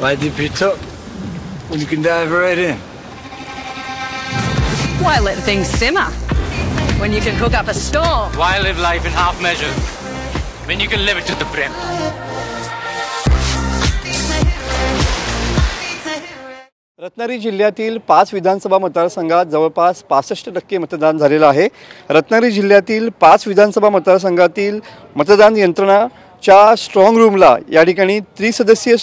Why dip it up when you can dive right in? Why let things simmer when you can cook up a storm? Why live life in half measures when you can live it to the brim? Ratnagiri जिल्ह्यातील 5 विधानसभा मतदारसंघात जवळपास 65% मतदान झालेलं आहे। रत्नागिरी जिल्ह्यातील 5 विधानसभा मतदारसंघातील मतदान यंत्रणाच्या strong रूमला या ठिकाणी त्रिसदस्यीय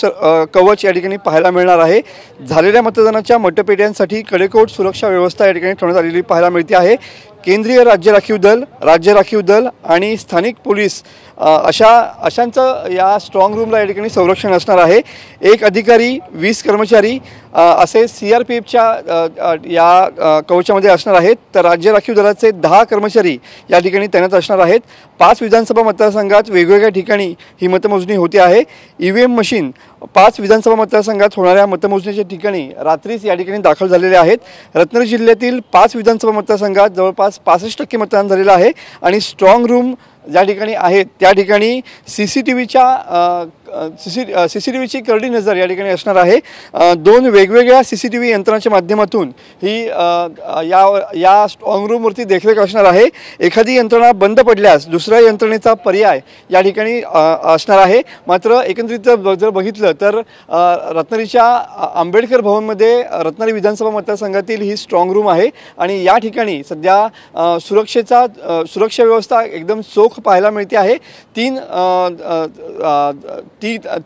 कवच या ठिकाणी पाहायला मिळणार आहे। झालेल्या मतदानाच्या मतपेट्यांसाठी कडेकोट सुरक्षा व्यवस्था या ठिकाणी ठेवण्यात आलेली पाहायला मिळते आहे। केंद्रीय राज्य राखीव दल आणि स्थानिक पोलीस अशांचं या स्ट्रॉंग रूमला या ठिकाणी संरक्षण असणार आहे। एक अधिकारी 20 कर्मचारी असे CRPFच्या या कवचामध्ये असणार आहेत, तर राज्य राखीव दलाचे 10 कर्मचारी या ठिकाणी तैनात असणार आहेत। 5 विधानसभा मतदारसंघात वेगवेगळ्या ठिकाणी ही मतमोजणी होते आहे। EVM मशीन 5 विधानसभा मतदारसंघात होणाऱ्या मतमोजणीच्या ठिकाणी रात्रीच या ठिकाणी दाखल झालेले आहेत। रत्नागिरी जिल्ह्यातील 5 विधानसभा मतदारसंघात जवळपास 65% मतदान झालेलं आहे आणि स्ट्रॉंग रूम ज्या ठिकाणी आहेत त्या ठिकाणी CCTVची करडी नजर या ठिकाणी असणार आहे। 2 वेगवेगळ्या CCTV यंत्रणांच्या माध्यमातून ही या स्ट्रॉंग रूमवरती देखरेख असणार आहे। एखादी यंत्रणा बंद पडल्यास दुसऱ्या यंत्रणेचा पर्याय या ठिकाणी असणार आहे। मात्र एकंदरीत जर बघितलं तर रत्नागिरीच्या आंबेडकर भवनमध्ये रत्नागिरी विधानसभा मतदारसंघातील ही स्ट्रॉंग रूम आहे आणि या ठिकाणी सध्या सुरक्षा व्यवस्था एकदम चोख पाहायला मिळते आहे। 3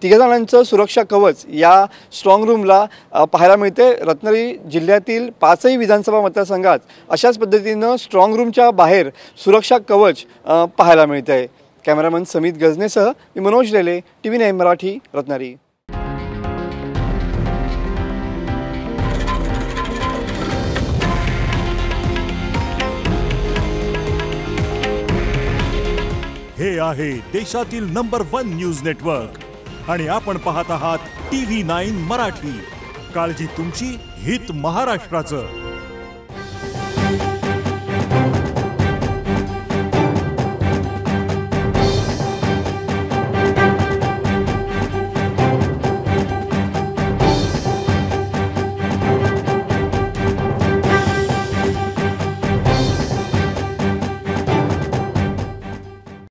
जणांचं सुरक्षा कवच या स्ट्रॉंग रूमला पाहायला मिळते। रत्नागिरी जिल्ह्यातील 5ही विधानसभा मतदारसंघात अशाच पद्धतीनं स्ट्रॉंग रूमच्या बाहेर सुरक्षा कवच पाहायला मिळते आहे। कॅमेरामन समित गजनेसह मी मनोज लेले, TV9 मराठी, रत्नागिरी। हे आहे देशातील नंबर 1 न्यूज नेटवर्क आणि आपण पाहत आहात TV9 मराठी। काळजी तुमची, हित महाराष्ट्राचं।